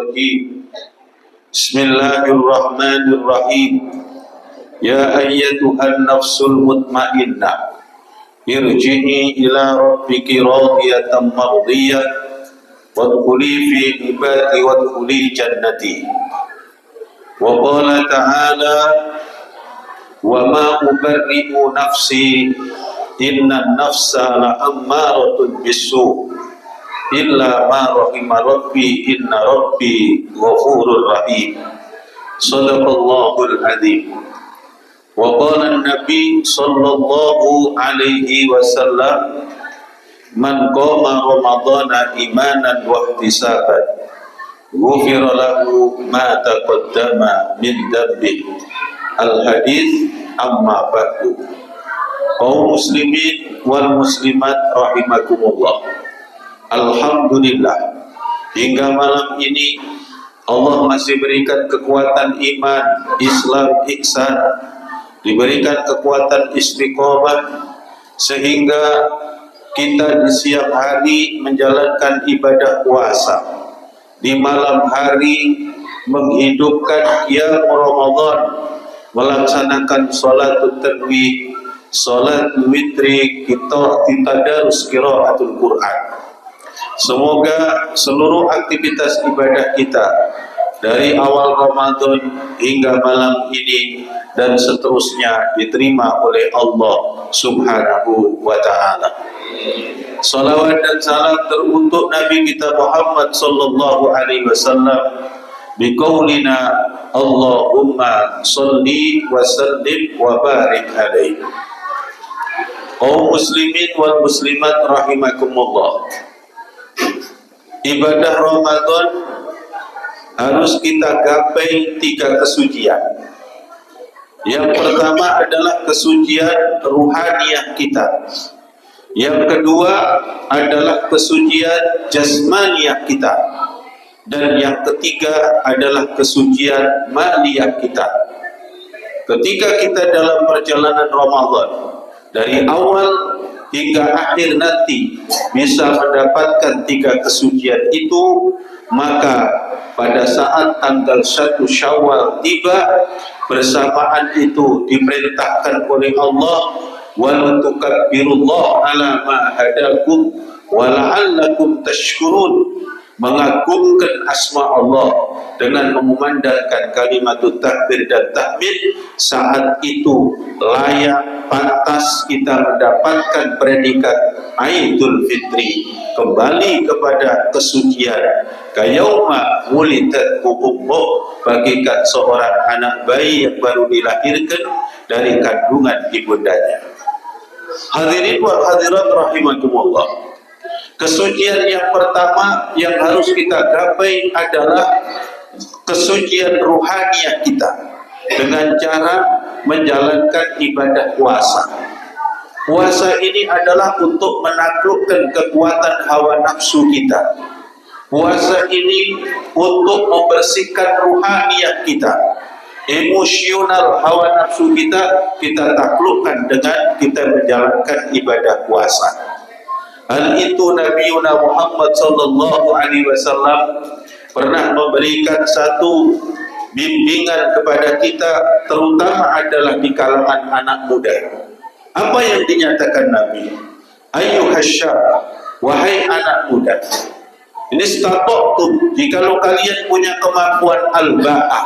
الرجيم بسم الله الرحمن الرحيم يا أيتها النفس المطمئنة ارجعي إلى ربك راضية مرضية وادخلي في عبادي وادخلي جنتي. وقال تعالى وما أبرئ نفسي إن النفس لأمارة بالسوء إلا ما رحم ربي إن ربي غفور رحيم. صدق الله العظيم. وقال النبي صلى الله عليه وسلم من قام رمضان إيمانا واحتسابا غفر له ما تقدم من ذنبه. Al-hadis amma ba'du. Kaum muslimin wal muslimat rahimakumullah. Alhamdulillah, hingga malam ini Allah masih berikan kekuatan iman, Islam, ihsan, diberikan kekuatan istiqomah sehingga kita di siang hari menjalankan ibadah puasa, di malam hari menghidupkan qiyam Ramadan, melaksanakan sholatul tarawih, sholat witri, kita tadarus qiraatul Quran. Semoga seluruh aktivitas ibadah kita dari awal Ramadan hingga malam ini dan seterusnya diterima oleh Allah Subhanahu wa ta'ala. Salawat dan salam teruntuk Nabi kita Muhammad sallallahu alaihi wasallam biqaulina Allahumma salli wa sallim wa barik alaihi. Kaum muslimin wal muslimat rahimakumullah. Ibadah Ramadan harus kita gapai 3 kesucian. Yang pertama adalah kesucian ruhaniyah kita. Yang kedua adalah kesucian jasmaniyah kita. Dan yang ketiga adalah kesucian maliyah kita. Ketika kita dalam perjalanan Ramadan, dari awal hingga akhir nanti bisa mendapatkan 3 kesucian itu, maka pada saat tanggal 1 Syawal tiba, bersamaan itu diperintahkan oleh Allah wa tukabbirullah ala ma hadakum wa la'allakum tashkurun, mengagungkan asma Allah dengan memandangkan kalimat takbir dan tahmid. Saat itu layak, pantas kita mendapatkan predikat Aidul Fitri, kembali kepada kesucian. Kayauma wulidat ummuh, bagikan seorang anak bayi yang baru dilahirkan dari kandungan ibundanya. Hadirin wa hadirat rahimakumullah. Kesucian yang pertama yang harus kita gapai adalah kesucian ruhaniyah kita dengan cara menjalankan ibadah puasa. Puasa ini adalah untuk menaklukkan kekuatan hawa nafsu kita. Puasa ini untuk membersihkan ruhaniyah kita, emosional hawa nafsu kita taklukkan dengan kita menjalankan ibadah puasa. Hal itu Nabi Muhammad sallallahu alaihi wasallam pernah memberikan satu bimbingan kepada kita, terutama adalah di kalangan anak muda. Apa yang dinyatakan Nabi? Ayyuhasyab, wahai anak muda, ini statoktum, jikalau kalian punya kemampuan al-ba'ah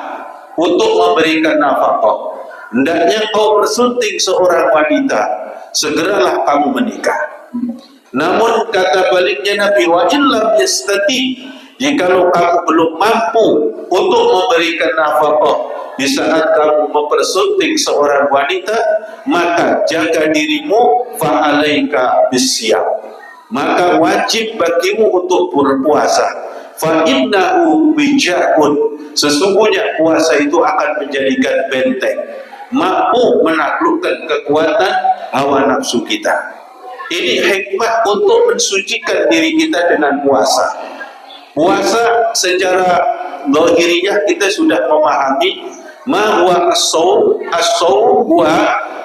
untuk memberikan nafkah, hendaknya kau bersunting seorang wanita, segeralah kamu menikah. Namun kata baliknya Nabi, wa illam yastati, jikalau kamu belum mampu untuk memberikan nafkah di saat kamu mempersunting seorang wanita, maka jaga dirimu, fa'alaika bisyam, maka wajib bagimu untuk berpuasa. Fa innahu wijaun, sesungguhnya puasa itu akan menjadikan benteng, mampu menaklukkan kekuatan hawa nafsu kita. Ini hikmah untuk mensucikan diri kita dengan puasa. Puasa secara zahiriyah kita sudah memahami ma huwa as-shaum. As-shaum huwa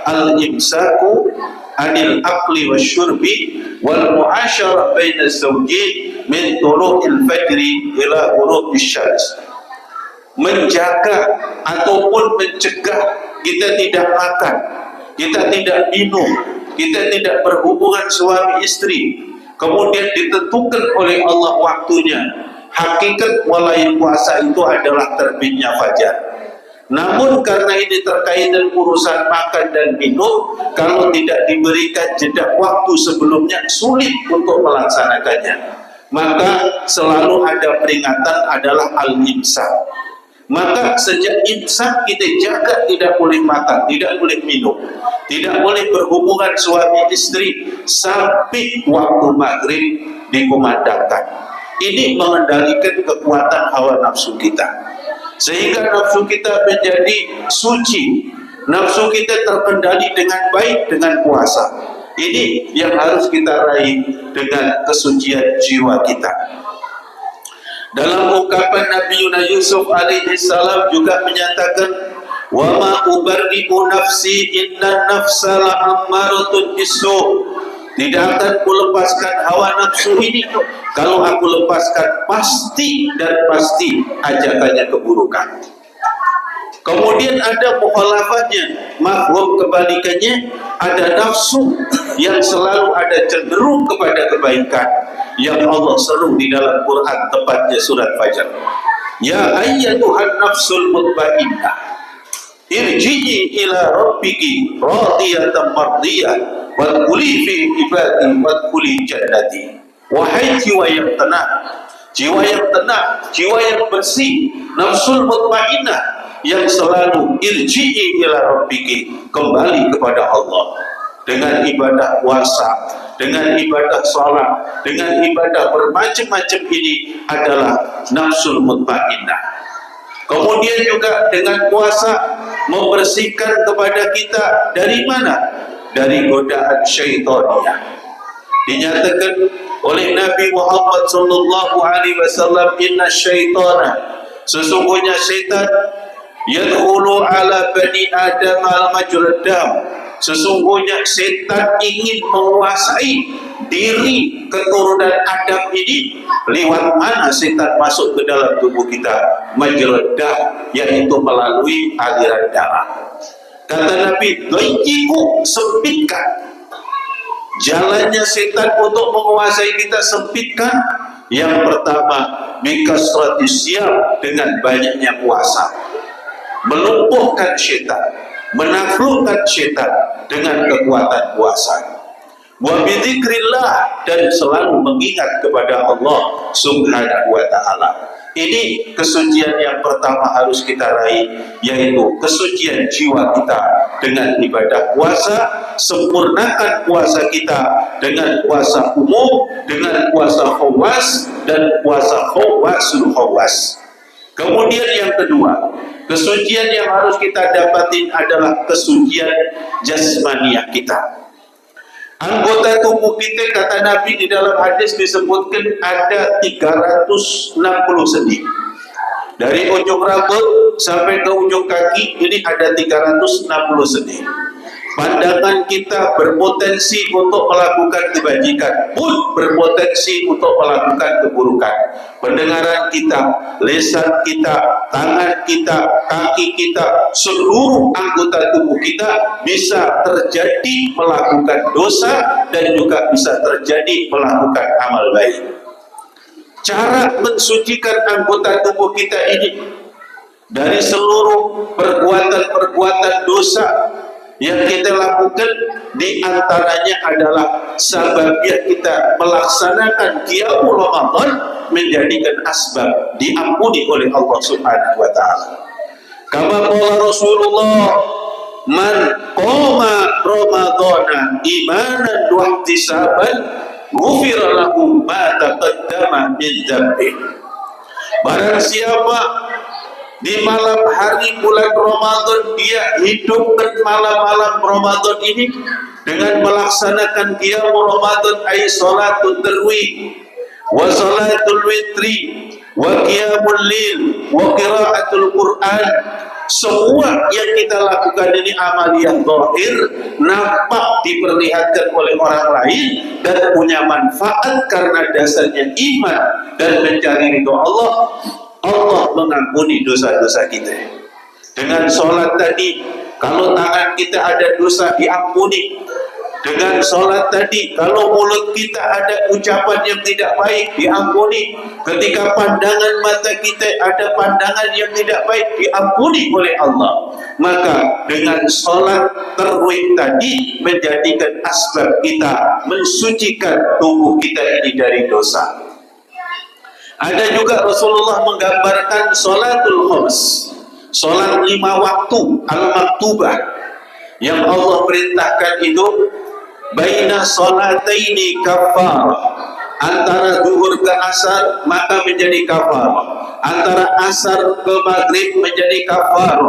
al-imsaku anil akli wasyurbi wal muasyarah baina zawjin min tulu'il fajri ila ghurubish syams. Menjaga ataupun mencegah kita tidak makan, kita tidak minum, kita tidak berhubungan suami istri, kemudian ditentukan oleh Allah waktunya. Hakikat mulai puasa itu adalah terbitnya fajar. Namun karena ini terkait dengan urusan makan dan minum, kalau tidak diberikan jeda waktu sebelumnya sulit untuk melaksanakannya. Maka selalu ada peringatan adalah al-imsak. Maka sejak imsak kita jaga tidak boleh makan, tidak boleh minum, tidak boleh berhubungan suami istri sampai waktu maghrib dikumandangkan. Ini mengendalikan kekuatan hawa nafsu kita, sehingga nafsu kita menjadi suci, nafsu kita terkendali dengan baik dengan puasa. Ini yang harus kita raih dengan kesucian jiwa kita. Dalam ungkapan Nabi Yusuf alaihi salam juga menyatakan, wa ma ubarri'u nafsi inna nafsa la'ammaratun bisu'. Tidak akan kulepaskan hawa nafsu ini. Kalau aku lepaskan pasti dan pasti ajakannya keburukan. Kemudian ada mukhalafahnya, mafhum kebalikannya, ada nafsu yang selalu ada cenderung kepada kebaikan yang Allah seru di dalam Quran, tepatnya surat Fajar. Ya ayyatuhan nafsul mutmainnah irji'i ila rabbiki radiyatan mardiyah wadkhuli fi ibadi wadkhuli jannati. Wahai jiwa yang tenang, jiwa yang tenang, jiwa yang bersih, nafsul mutmainnah yang selalu irji'i ila rabbiki, kembali kepada Allah dengan ibadah puasa, dengan ibadah salat, dengan ibadah bermacam-macam. Ini adalah nafsul mutmainnah. Kemudian juga dengan puasa membersihkan kepada kita dari mana? Dari godaan syaitaniyah. Dinyatakan oleh Nabi Muhammad sallallahu alaihi wasallam, inna syaitana, sesungguhnya syaitan, yadkhulu ala bani adam al-majrad dam, sesungguhnya setan ingin menguasai diri keturunan Adam ini. Lewat mana setan masuk ke dalam tubuh kita? Majrad dam, yaitu melalui aliran darah. Kata Nabi, doikiku, sempitkan jalannya setan untuk menguasai kita, sempitkan. Yang pertama, bikasratis siyam, dengan banyaknya puasa, melumpuhkan setan, menaklukkan setan dengan kekuatan puasa. Wa bidzikrillah, dan selalu mengingat kepada Allah Subhanahu wa taala. Ini kesucian yang pertama harus kita raih, yaitu kesucian jiwa kita dengan ibadah puasa. Sempurnakan puasa kita dengan puasa umum, dengan puasa khawas dan puasa khawasul khawas. Kemudian yang kedua, kesucian yang harus kita dapatin adalah kesucian jasmaniah kita. Anggota tubuh kita, kata Nabi di dalam hadis disebutkan ada 360 sendi. Dari ujung rambut sampai ke ujung kaki ini ada 360 sendi. Pandangan kita berpotensi untuk melakukan kebajikan, pun berpotensi untuk melakukan keburukan. Pendengaran kita, lisan kita, tangan kita, kaki kita, seluruh anggota tubuh kita bisa terjadi melakukan dosa dan juga bisa terjadi melakukan amal baik. Cara mensucikan anggota tubuh kita ini dari seluruh perbuatan-perbuatan dosa yang kita lakukan, di antaranya adalah sababnya kita melaksanakan qiyamul Ramadan, menjadikan asbab diampuni oleh Allah Subhanahu wa taala. Kama qala Rasulullah, man qama ramadhana imanan wa ihtisaban ghufira lahu ma taqaddama min dzambi. Barang siapa di malam hari bulan Ramadan dia hidupkan malam-malam Ramadan ini dengan melaksanakan qiyamul Ramadan, ay salatul tarawih wa salatul witri wa qiyamul lil wa qiraatul Quran, semua yang kita lakukan ini amaliyah zahir, nampak diperlihatkan oleh orang lain dan punya manfaat karena dasarnya iman dan mencari ridho Allah, Allah mengampuni dosa-dosa kita. Dengan sholat tadi, kalau tangan kita ada dosa diampuni. Dengan sholat tadi, kalau mulut kita ada ucapan yang tidak baik, diampuni. Ketika pandangan mata kita ada pandangan yang tidak baik, diampuni oleh Allah. Maka dengan sholat tarawih tadi menjadikan asbab kita mensucikan tubuh kita ini dari dosa. Ada juga Rasulullah menggambarkan sholatul khams, sholat 5 waktu al-maktubah yang Allah perintahkan itu. Baina sholataini kafar, antara zuhur ke asar maka menjadi kafar, antara asar ke maghrib menjadi kafar,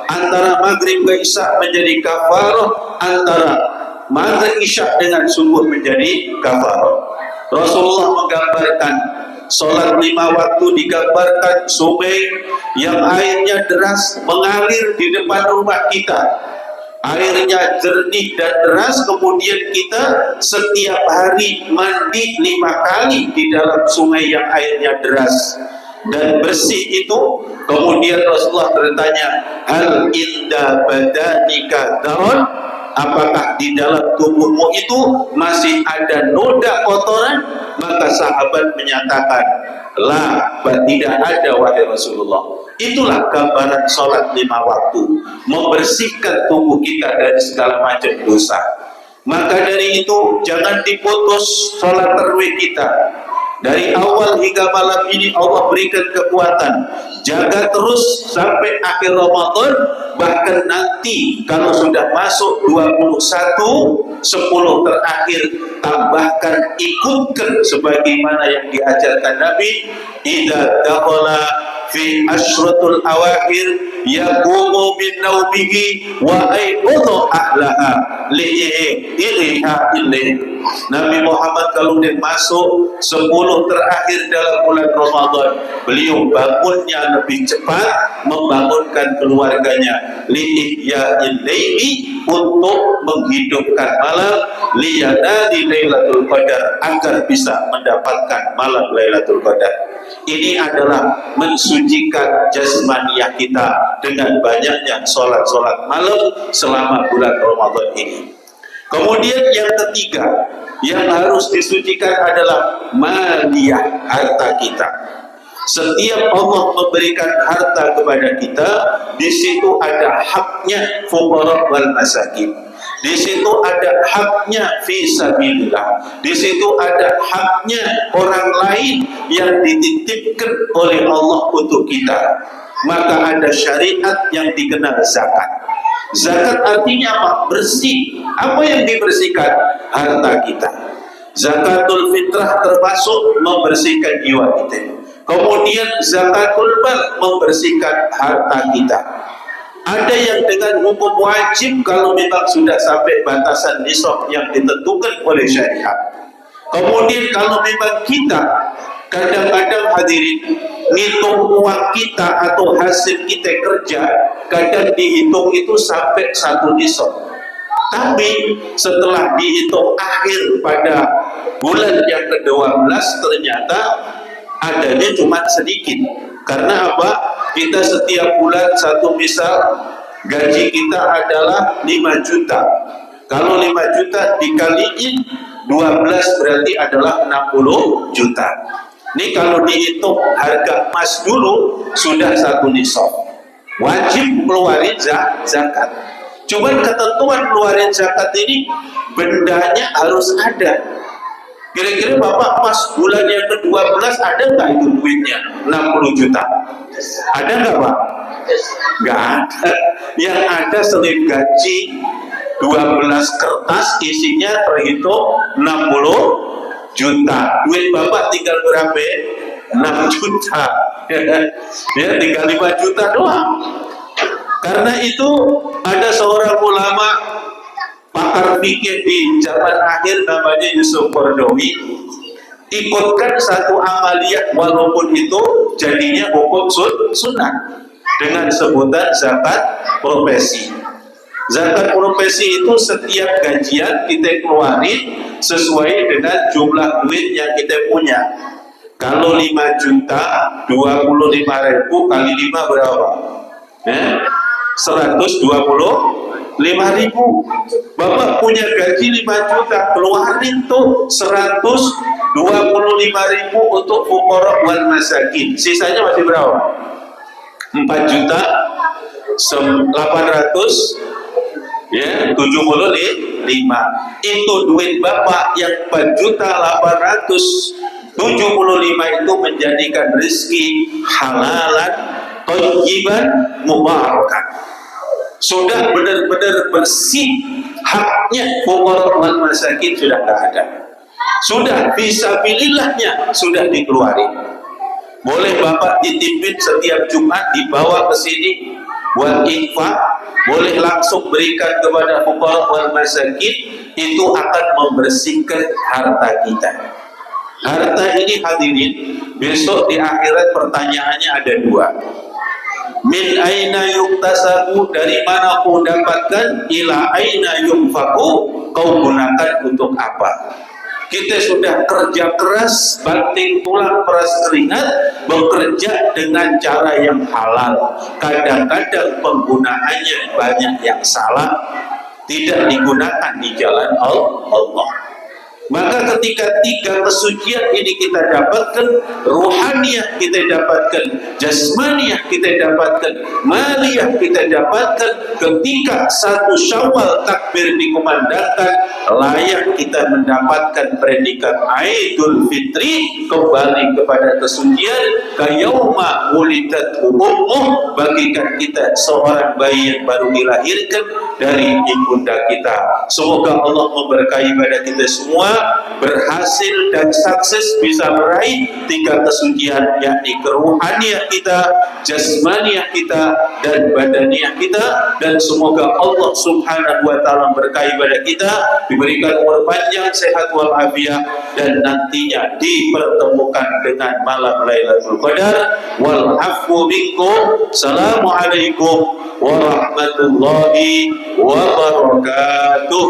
antara maghrib ke isya menjadi kafar, antara maghrib isya dengan subuh menjadi kafar. Rasulullah menggambarkan sholat 5 waktu digambarkan sungai yang airnya deras mengalir di depan rumah kita. Airnya jernih dan deras, kemudian kita setiap hari mandi 5 kali di dalam sungai yang airnya deras dan bersih itu. Kemudian Rasulullah bertanya, hal inda badanika daron, apakah di dalam tubuhmu itu masih ada noda kotoran? Maka sahabat menyatakan, la, tidak ada wahai Rasulullah. Itulah gambaran sholat 5 waktu, membersihkan tubuh kita dari segala macam dosa. Maka dari itu jangan diputus sholat tarawih kita. Dari awal hingga malam ini Allah berikan kekuatan, jaga terus sampai akhir Ramadan. Bahkan nanti kalau sudah masuk 21, 10 terakhir, tambahkan, ikutkan sebagaimana yang diajarkan Nabi. Idza dakhala fi asyratul awakhir yaqumu min naumihi wa ayqadha ahlaha li'iha ilaih. Nabi Muhammad kalau dia masuk 10 terakhir dalam bulan Ramadan, beliau bangunnya lebih cepat, membangunkan keluarganya li'iha ilaihi, untuk menghidupkan malam, liyadani Lailatul Qadar, agar bisa mendapatkan malam Lailatul Qadar. Ini adalah mensucikan jasmaniah kita dengan banyaknya sholat-sholat malam selama bulan Ramadan ini. Kemudian yang ketiga yang harus disucikan adalah maliyah, harta kita. Setiap Allah memberikan harta kepada kita, di situ ada haknya fuqara wal masakin. Di situ ada haknya fi sabilillah. Di situ ada haknya orang lain yang dititipkan oleh Allah untuk kita. Maka ada syariat yang dikenal zakat. Zakat artinya apa? Bersih. Apa yang dibersihkan? Harta kita. Zakatul fitrah termasuk membersihkan jiwa kita. Kemudian zakatul mal membersihkan harta kita. Ada yang dengan hukum wajib kalau memang sudah sampai batasan nisab yang ditentukan oleh syariat. Kemudian kalau memang kita kadang-kadang hadirin ngitung uang kita atau hasil kita kerja, kadang dihitung itu sampai 1 nisab. Tapi setelah dihitung akhir pada bulan yang ke-12 ternyata adanya cuma sedikit. Karena apa? Kita setiap bulan satu, misal gaji kita adalah 5 juta. Kalau 5 juta dikaliin 12 berarti adalah 60 juta. Ini kalau dihitung harga emas dulu sudah 1 nisab. Wajib keluarin zakat. Cuman ketentuan keluarin zakat ini bendanya harus ada. Kira-kira Bapak pas bulan yang ke-12 ada nggak itu duitnya 60 juta? Ada nggak Pak? Nggak ada. Yang ada selip gaji 12 kertas isinya terhitung 60 juta. Duit Bapak tinggal berapa? 6 juta. Ya, tinggal 5 juta doang. Karena itu ada seorang ulama pakar fikih di zaman akhir namanya Yusuf Qaradawi, ikutkan satu amaliyah walaupun itu jadinya hukum sunnah. dengan sebutan zakat profesi. Zakat profesi itu setiap gajian kita keluarin sesuai dengan jumlah duit yang kita punya. Kalau 5 juta, 25.000 kali 5 berapa? 125.000. Bapak punya gaji 5 juta, keluarin tuh 125.000 untuk fuqara wal masakin. Sisanya masih berapa? 4 juta 800 75. Itu duit Bapak yang 4.875 itu menjadikan rezeki halalan thayyiban mubarakan. Sudah benar-benar bersih, haknya fuqara wal masakin sudah tidak ada. Sudah fisabilillahnya sudah dikeluarin. Boleh Bapak dititipin setiap Jumat dibawa ke sini buat infak, boleh langsung berikan kepada fuqara wal masakin, itu akan membersihkan harta kita. Harta ini hadirin, besok di akhirat pertanyaannya ada 2. Min aina yuktasabu, dari mana kau dapatkan, ila aina yunfaku, kau gunakan untuk apa? Kita sudah kerja keras, banting tulang peras keringat, bekerja dengan cara yang halal. Kadang-kadang penggunaannya banyak yang salah, tidak digunakan di jalan Allah. Maka ketika 3 kesucian ini kita dapatkan, ruhaniyah kita dapatkan, jasmaniyah kita dapatkan, maliyah kita dapatkan, ketika 1 Syawal takbir dikumandangkan, layak kita mendapatkan predikat Aidul Fitri, kembali kepada kesucian, kayauma wulidat ummuh, bagikan kita seorang bayi yang baru dilahirkan dari ibunda kita. Semoga Allah memberkahi pada kita semua, berhasil dan sukses bisa meraih 3 kesucian, yakni keruhanian kita, jasmaniah kita, dan badaniah kita. Dan semoga Allah subhanahu wa ta'ala berkahi pada kita, diberikan umur panjang, sehat walafiat, dan nantinya dipertemukan dengan malam Lailatul Qadar. Wal afwu minkum. Assalamualaikum warahmatullahi wabarakatuh.